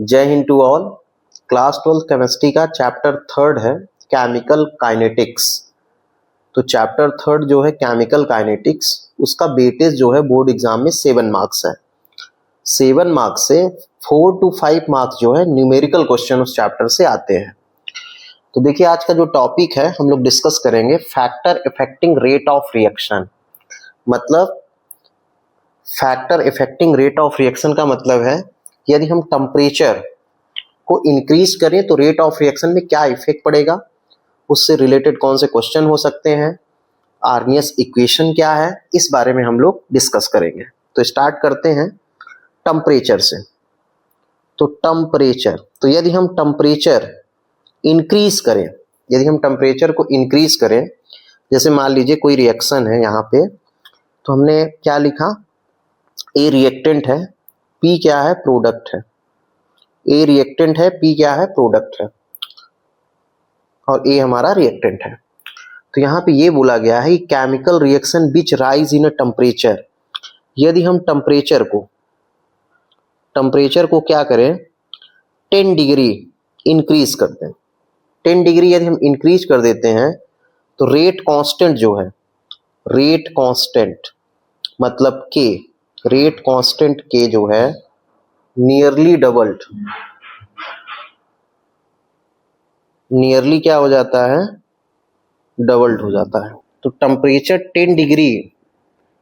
जय Hind to all. Class 12 chemistry का chapter 3 है केमिकल काइनेटिक्स। तो चैप्टर 3 जो है केमिकल काइनेटिक्स, उसका वेटेज जो है बोर्ड एग्जाम में 7 मार्क्स है। 7 मार्क्स से 4 to 5 मार्क्स जो है न्यूमेरिकल क्वेश्चन उस चैप्टर से आते हैं। तो देखिए आज का जो टॉपिक है हम लोग डिस्कस करेंगे factor affecting rate of reaction. मतलब factor affecting rate of reaction का मतलब है कि यदि हम टेम्परेचर को इंक्रीज करें तो रेट ऑफ रिएक्शन में क्या इफेक्ट पड़ेगा, उससे रिलेटेड कौन से क्वेश्चन हो सकते हैं, आर्नियस इक्वेशन क्या है, इस बारे में हम लोग डिस्कस करेंगे। तो स्टार्ट करते हैं टेम्परेचर से। तो टेम्परेचर, तो यदि हम टेम्परेचर इंक्रीज करें, यदि हम टेम्परेचर को इंक्रीज करें, जैसे मान लीजिए कोई रिएक्शन है यहाँ पे, तो हमने क्या लिखा, ए रिएक्टेंट है, पी क्या है, प्रोडक्ट है। ए रिएक्टेंट है, पी क्या है, प्रोडक्ट है, और ए हमारा रिएक्टेंट है। तो यहाँ पे ये बोला गया है कि chemical reaction which rise in a temperature, यदि हम टेम्परेचर को क्या करें, 10 डिग्री इंक्रीज कर दें। 10 डिग्री यदि हम इंक्रीज कर देते हैं तो रेट कांस्टेंट जो है, रेट कांस्टेंट मतलब के, रेट कांस्टेंट के जो है नियरली डबल्ड, नियरली क्या हो जाता है, डबल्ड हो जाता है। तो टेम्परेचर 10 डिग्री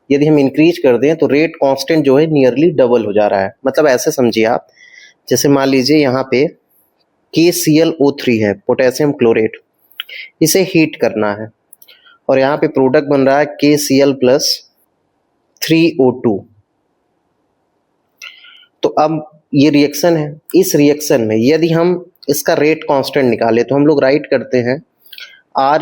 यदि हम इंक्रीज कर दें तो रेट कांस्टेंट जो है नियरली डबल हो जा रहा है। मतलब ऐसे समझिए आप, जैसे मान लीजिए यहाँ पे KClO3 है, पोटेशियम क्लोरेट, इसे हीट करना है और यहाँ पे प्रोडक्ट बन रहा है KCl+3O2। तो अब ये रिएक्शन है, इस रिएक्शन में यदि हम इसका रेट कांस्टेंट निकाले तो हम लोग राइट करते हैं R =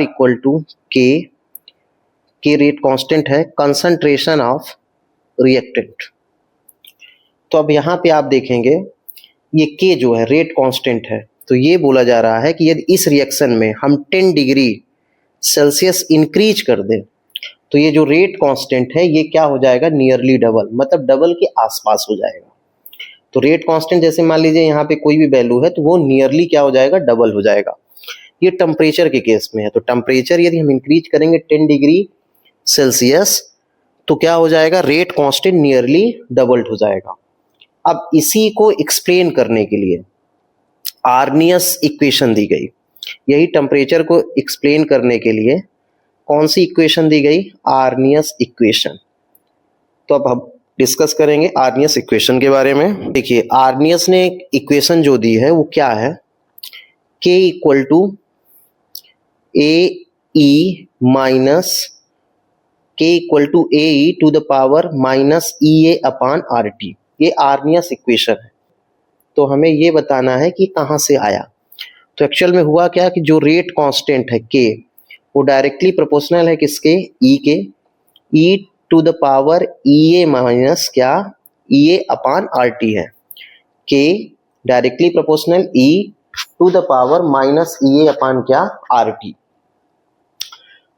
K रेट कांस्टेंट है, कंसंट्रेशन ऑफ रिएक्टेंट। तो अब यहाँ पे आप देखेंगे ये K जो है रेट कांस्टेंट है, तो ये बोला जा रहा है कि यदि इस रिएक्शन में हम 10 डिग्री सेल्सियस इंक्रीज कर दें तो ये जो रेट कांस्टेंट है ये क्या हो जाएगा, नियरली डबल, मतलब डबल के आसपास हो जाएगा। तो रेट कांस्टेंट जैसे मान लीजिए यहाँ पे कोई भी वैल्यू है तो वो नियरली क्या हो जाएगा, डबल हो जाएगा। ये टेम्परेचर के केस में है। तो टेम्परेचर यदि हम इंक्रीज करेंगे 10 डिग्री सेल्सियस तो क्या हो जाएगा, रेट कांस्टेंट नियरली डबल्ड हो जाएगा। अब इसी को एक्सप्लेन करने के लिए आर्नियस इक्वेशन दी गई। यही टेम्परेचर को एक्सप्लेन करने के लिए कौन सी इक्वेशन दी गई, आर्नियस इक्वेशन। तो अब हम डिस्कस करेंगे आर्नियस इक्वेशन के बारे में। देखिए आर्नियस ने इक्वेशन जो दी है वो क्या है, K = AE-AE⁻ ये आर्नियस इक्वेशन है। तो हमें ये बताना है कि कहाँ से आया। तो एक्चुअल में हुआ क्या कि जो रेट कांस्टेंट है K, वो डायरेक्टली प्रोपोर्शनल है किसके, E के, E⁻क्या, EA/RT है। K डायरेक्टली प्रोपोर्शनल E⁻क्या, RT।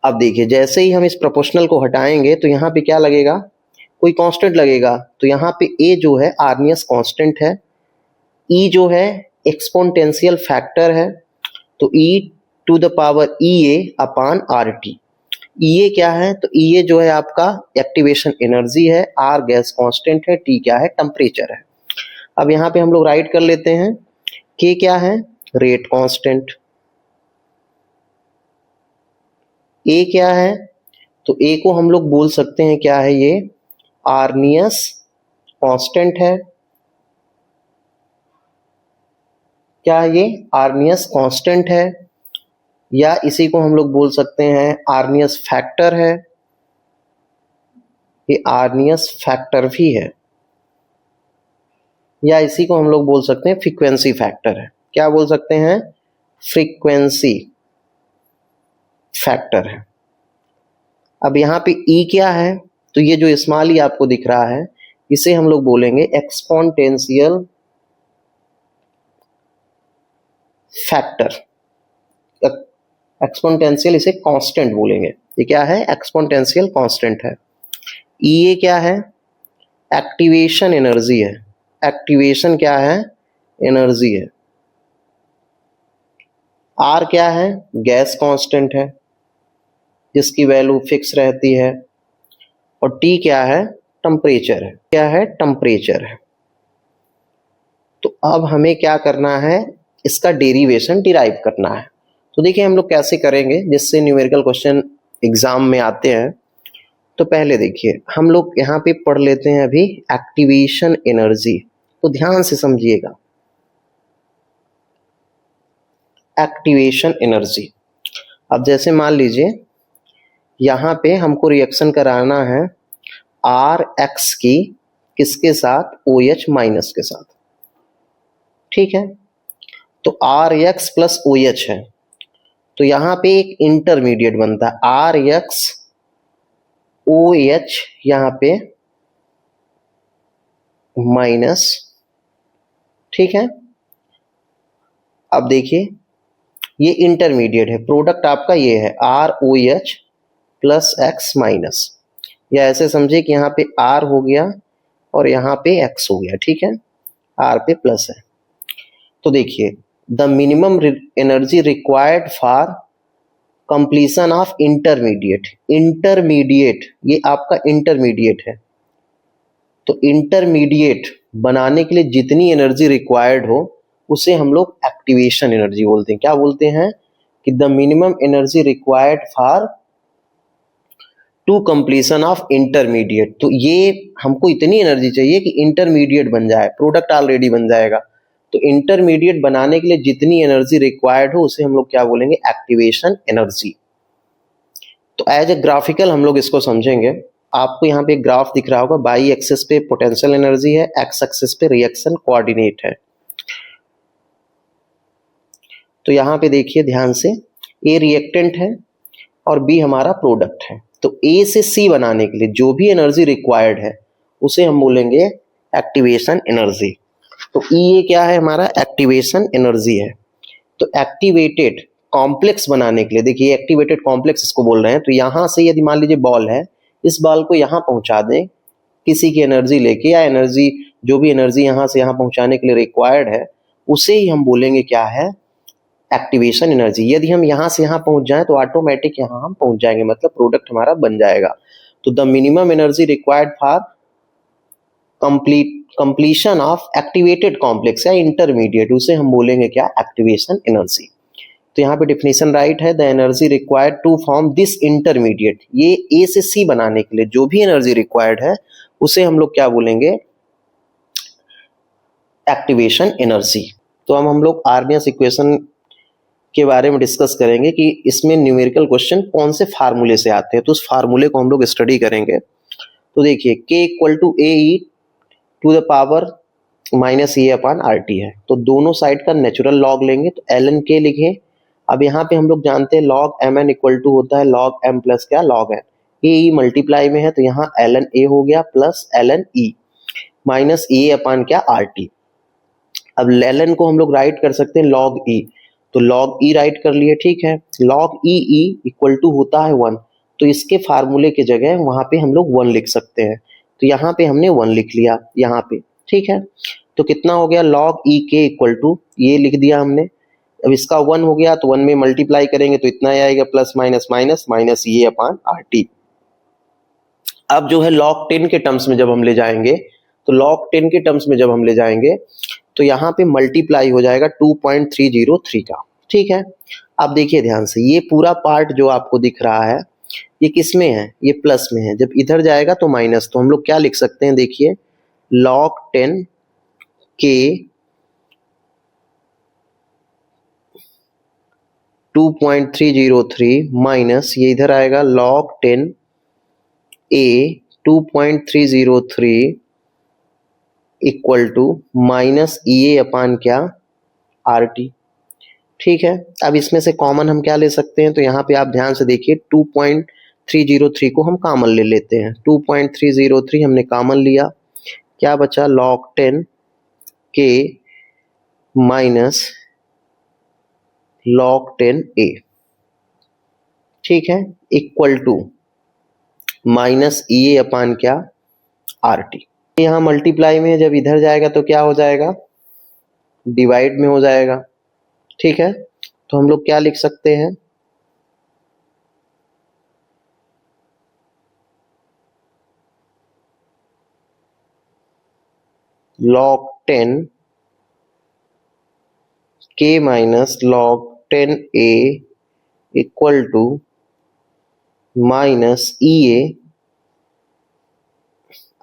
अब देखिए जैसे ही हम इस प्रोपोर्शनल को हटाएंगे तो यहाँ पे क्या लगेगा, कोई कांस्टेंट लगेगा। तो यहाँ पे A जो है आर्नियस कांस्टेंट है, E जो है एक्सपोनेंशियल फैक्टर है, तो E⁻EA/RT। EA क्या है, तो EA जो है आपका एक्टिवेशन एनर्जी है, R गैस कांस्टेंट है, T क्या है, टेम्परेचर है। अब यहाँ पे हम लोग राइट कर लेते हैं, K क्या है, रेट कांस्टेंट, A क्या है, तो A को हम लोग बोल सकते हैं क्या है, ये आर्नियस कांस्टेंट है। क्या ये आर्नियस कांस्टेंट है, या इसी को हम लोग बोल सकते हैं आर्नियस फैक्टर है, ये आर्नियस फैक्टर भी है, या इसी को हम लोग बोल सकते हैं फ्रीक्वेंसी फैक्टर है। क्या बोल सकते हैं, फ्रीक्वेंसी फैक्टर है। अब यहाँ पे E क्या है, तो ये जो स्मॉल ई आपको दिख रहा है इसे हम लोग बोलेंगे एक्सपोनेंशियल फैक्टर। एक्सपोनेंशियल इसे कांस्टेंट बोलेंगे। ये क्या है, एक्सपोनेंशियल कांस्टेंट है। EA क्या है, एक्टिवेशन एनर्जी है। एक्टिवेशन क्या है, एनर्जी है। आर क्या है? गैस कांस्टेंट है जिसकी वैल्यू फिक्स रहती है। और टी क्या है? टेम्परेचर है। क्या है? टेम्परेचर है। तो अब हमें क्या करना है? इसका डेरिवेशन डिराइव करना है। तो देखिए हम लोग कैसे करेंगे जिससे न्यूमेरिकल क्वेश्चन एग्जाम में आते हैं। तो पहले देखिए हम लोग यहाँ पे पढ़ लेते हैं अभी एक्टिवेशन एनर्जी। तो ध्यान से समझिएगा, एक्टिवेशन एनर्जी। अब जैसे मान लीजिए यहाँ पे हमको रिएक्शन कराना है आर एक्स की, किसके साथ? ओ एच माइनस के साथ। ठीक है, तो R X plus O H है, तो यहाँ पे एक इंटरमीडिएट बनता है आर एक्स ओ एच, यहाँ पे माइनस। ठीक है, अब देखिए ये इंटरमीडिएट है, प्रोडक्ट आपका ये है R O H plus X minus, या ऐसे समझिए कि यहाँ पे आर हो गया और यहाँ पे एक्स हो गया। ठीक है, आर पे प्लस है। तो देखिए the minimum energy required for completion of intermediate, intermediate ये आपका इंटरमीडिएट है, तो इंटरमीडिएट बनाने के लिए जितनी एनर्जी रिक्वायर्ड हो उसे हम लोग एक्टिवेशन एनर्जी बोलते हैं। क्या बोलते हैं? कि the minimum energy required for to completion of intermediate. तो ये हमको इतनी एनर्जी चाहिए कि इंटरमीडिएट बन जाए, प्रोडक्ट ऑलरेडी बन जाएगा। तो इंटरमीडिएट बनाने के लिए जितनी एनर्जी रिक्वायर्ड हो उसे हम लोग क्या बोलेंगे? Activation energy. तो एज ए ग्राफिकल हम लोग इसको समझेंगे। आपको यहाँ पे एक ग्राफ दिख रहा होगा, बाई एक्सिस पे पोटेंशियल एनर्जी है, एक्स एक्सिस पे रिएक्शन कोऑर्डिनेट है। तो यहाँ पे देखिए ध्यान से, ए रिएक्टेंट है और बी हमारा प्रोडक्ट है। तो ए से सी बनाने के लिए जो भी एनर्जी रिक्वायर्ड है उसे हम बोलेंगे एक्टिवेशन एनर्जी। तो ये क्या है? हमारा एक्टिवेशन एनर्जी है। तो एक्टिवेटेड कॉम्प्लेक्स बनाने के लिए, देखिए एक्टिवेटेड कॉम्प्लेक्स इसको बोल रहे हैं। तो यहाँ से यदि मान लीजिए बॉल है, इस बॉल को यहाँ पहुंचा दें किसी की एनर्जी लेके, या एनर्जी जो भी एनर्जी यहाँ से यहाँ पहुंचाने के लिए रिक्वायर्ड है उसे ही हम बोलेंगे क्या है? Activation energy. यदि हम यहाँ से यहाँ पहुंच जाएं तो ऑटोमेटिक यहाँ हम पहुंच जाएंगे, मतलब प्रोडक्ट हमारा बन जाएगा। तो the minimum energy required for completion of activated complex या इंटरमीडिएट, उसे हम बोलेंगे क्या? Activation energy. तो यहाँ पे डिफिनेशन राइट है, the energy required to form this intermediate. ये ए से सी बनाने के लिए जो भी एनर्जी रिक्वायर्ड है उसे हम लोग क्या बोलेंगे? Activation energy. तो हम लोग आर्मियस इक्वेशन के बारे में डिस्कस करेंगे कि इसमें न्यूमेरिकल क्वेश्चन कौन से फार्मूले से आते हैं, तो उस फार्मूले को हम लोग स्टडी करेंगे। तो देखिए k equal to A E to the power minus A upon R T है, तो दोनों साइड का नेचुरल लॉग लेंगे, तो एल एन के लिखे। अब यहाँ पे हम लोग जानते हैं log M N equal to होता है लॉग एम प्लस क्या? Log N. A E multiply में है तो यहाँ एल एन ए हो गया plus L N E minus A upon क्या? R T. अब एल एन को हम लोग राइट कर सकते हैं लॉग ई, तो लॉग ई राइट कर लिए। ठीक है, log E E equal to होता है 1, तो इसके फार्मूले की जगह वहां पे हम लोग 1 लिख सकते हैं। तो यहाँ पे हमने 1 लिख लिया यहाँ पे। ठीक है, तो कितना हो गया? लॉग ई के इक्वल टू ये लिख दिया हमने। अब इसका 1 हो गया तो 1 में मल्टीप्लाई करेंगे तो इतना ही आएगा, प्लस माइनस माइनस माइनस ये अपॉन आर टी। अब जो है लॉग 10 के टर्म्स में जब हम ले जाएंगे, तो लॉग 10 के टर्म्स में जब हम ले जाएंगे तो यहाँ पे मल्टीप्लाई हो जाएगा 2.303 का। ठीक है, अब देखिए ध्यान से, ये पूरा पार्ट जो आपको दिख रहा है ये किस में है? ये प्लस में है। जब इधर जाएगा तो माइनस, तो हम लोग क्या लिख सकते हैं? देखिए log 10 के 2.303 माइनस ये इधर आएगा log 10 a 2.303 equal to minus A upon क्या? R T. ठीक है, अब इसमें से कॉमन हम क्या ले सकते हैं? तो यहाँ पे आप ध्यान से देखिए 2.303 को हम कॉमन ले लेते हैं। 2.303 हमने कॉमन लिया, क्या बचा? log 10 के माइनस log 10 a। ठीक है, equal to minus A upon क्या? R T. यहाँ मल्टीप्लाई में जब इधर जाएगा तो क्या हो जाएगा? डिवाइड में हो जाएगा। ठीक है, तो हम लोग क्या लिख सकते हैं, log 10 k minus log 10a equal to minus EA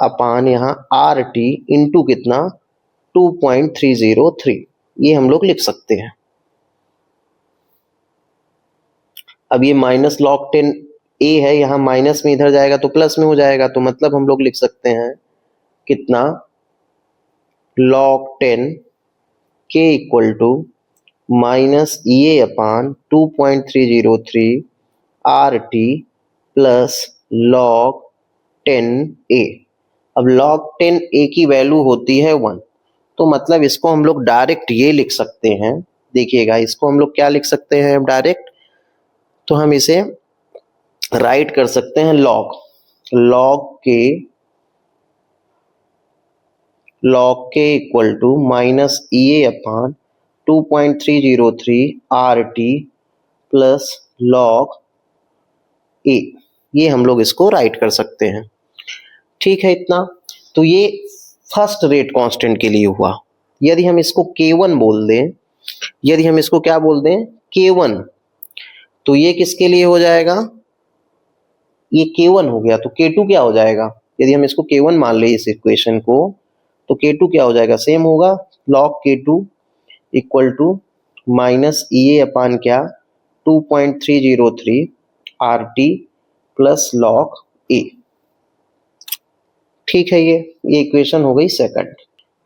upon यहाँ RT इंटू कितना 2.303, ये हम लोग लिख सकते हैं। अब ये माइनस log 10a है, यहाँ माइनस में इधर जाएगा तो प्लस में हो जाएगा, तो मतलब हम लोग लिख सकते हैं कितना log 10 k equal to minus EA upon 2.303 RT plus log 10a। अब log 10a की वैल्यू होती है 1, तो मतलब इसको हम लोग डायरेक्ट ये लिख सकते हैं। देखिएगा, इसको हम लोग क्या लिख सकते हैं अब डायरेक्ट, तो हम इसे राइट कर सकते हैं log k equal to minus EA upon 2.303 RT plus log a, ये हम लोग इसको राइट कर सकते हैं। ठीक है, इतना तो ये फर्स्ट रेट कांस्टेंट के लिए हुआ। यदि हम इसको K1 बोल दें, यदि हम इसको क्या बोल दें K1, तो ये किसके लिए हो जाएगा, ये K1 हो गया, तो K2 क्या हो जाएगा, यदि हम इसको K1 मान ले इस इक्वेशन को, तो K2 क्या हो जाएगा, सेम होगा log K2 equal to minus EA upon क्या 2.303 RT प्लस log A। ठीक है, ये इक्वेशन हो गई सेकंड।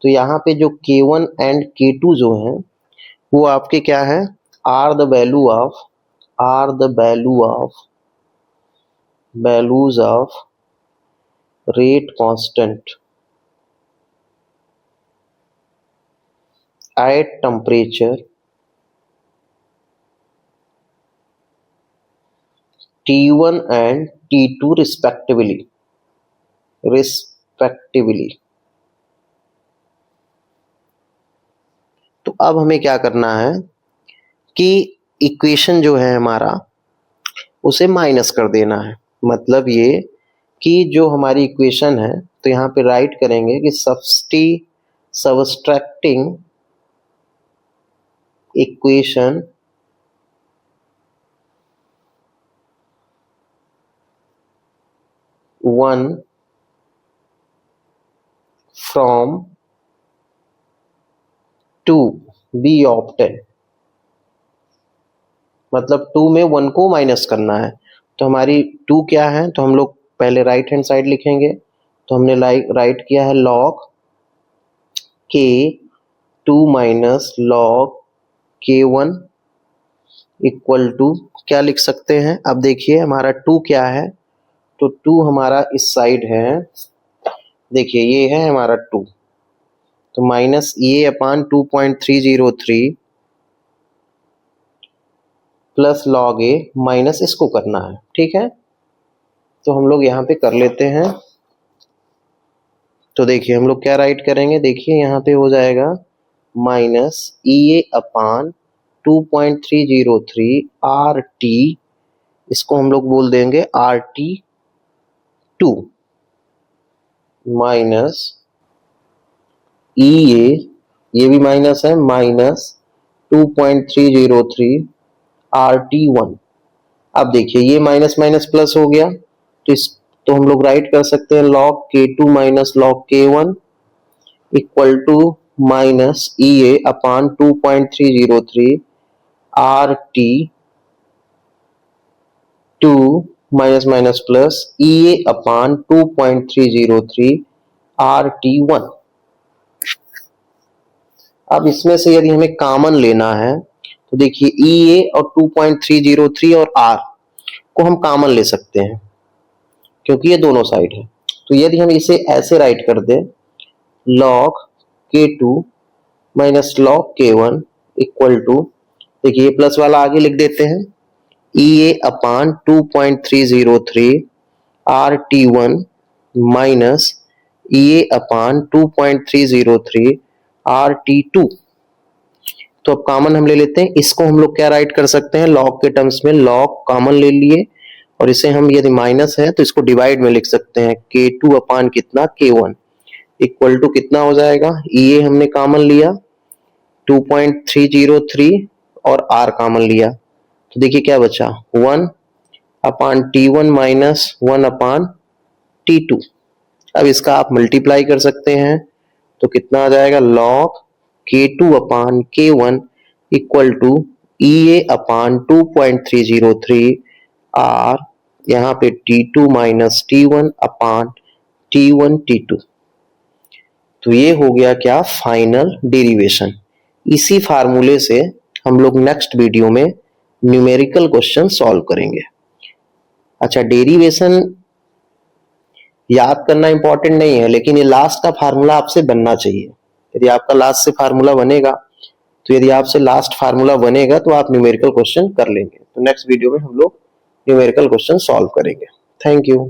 तो यहाँ पे जो K1 एंड K2 जो हैं वो आपके क्या है, are the values of rate constant at temperature T1 and T2 respectively. तो अब हमें क्या करना है कि इक्वेशन जो है हमारा उसे माइनस कर देना है। मतलब ये कि जो हमारी इक्वेशन है, तो यहाँ पे राइट करेंगे कि subtracting equation one from two be obtain, मतलब 2 में 1 को माइनस करना है। तो हमारी 2 क्या है, तो हम लोग पहले राइट हैंड साइड लिखेंगे, तो हमने राइट किया है log K2 minus log K1 equal to क्या लिख सकते हैं। अब देखिए हमारा 2 क्या है, तो 2 हमारा इस साइड है, देखिए ये है हमारा 2, तो minus EA upon 2.303 plus log A minus इसको करना है। ठीक है, तो हम लोग यहाँ पे कर लेते हैं। तो देखिए हम लोग क्या राइट करेंगे, देखिए यहाँ पे हो जाएगा माइनस EA अपान 2.303 RT, इसको हम लोग बोल देंगे RT2 माइनस EA, ये भी माइनस है, माइनस 2.303 RT1। अब देखिए ये माइनस माइनस प्लस हो गया, तो हम लोग राइट कर सकते हैं log K2 minus log K1 equal to minus EA upon 2.303 RT2 minus minus plus EA upon 2.303 RT1। अब इसमें से यदि हमें कॉमन लेना है, तो देखिए EA और 2.303 और R को हम कॉमन ले सकते हैं क्योंकि ये दोनों साइड है। तो यदि हम इसे ऐसे राइट कर दें log K2 minus log K1 equal to, देखिए ये प्लस वाला आगे लिख देते हैं, EA upon 2.303 RT1 minus EA upon 2.303 RT2 तो अब कॉमन हम ले लेते हैं, इसको हम लोग क्या राइट कर सकते हैं, लॉग के टर्म्स में, लॉग कॉमन ले लिए और इसे हम यदि माइनस है तो इसको डिवाइड में लिख सकते हैं, k2 अपान कितना k1 इक्वल टू कितना हो जाएगा, ये हमने कॉमन लिया 2.303 और r कॉमन लिया तो देखिए क्या बचा 1 अपान t1 माइनस 1 अपान t2। अब इसका आप मल्टीप्लाई कर सकते हैं तो कितना आ जाएगा, log k2 upon k1 equal to EA upon 2.303 r यहाँ पे t2 माइनस t1 अपान t1 t2। तो ये हो गया क्या, फाइनल डेरिवेशन। इसी फार्मूले से हम लोग नेक्स्ट वीडियो में न्यूमेरिकल क्वेश्चन सॉल्व करेंगे। अच्छा, डेरिवेशन याद करना इंपॉर्टेंट नहीं है, लेकिन ये लास्ट का फार्मूला आपसे बनना चाहिए। यदि आपका लास्ट से फार्मूला बनेगा तो यदि आपसे लास्ट फार्मूला बनेगा तो आप न्यूमेरिकल क्वेश्चन कर लेंगे। तो नेक्स्ट वीडियो में हम लोग न्यूमेरिकल क्वेश्चन सॉल्व करेंगे। Thank you.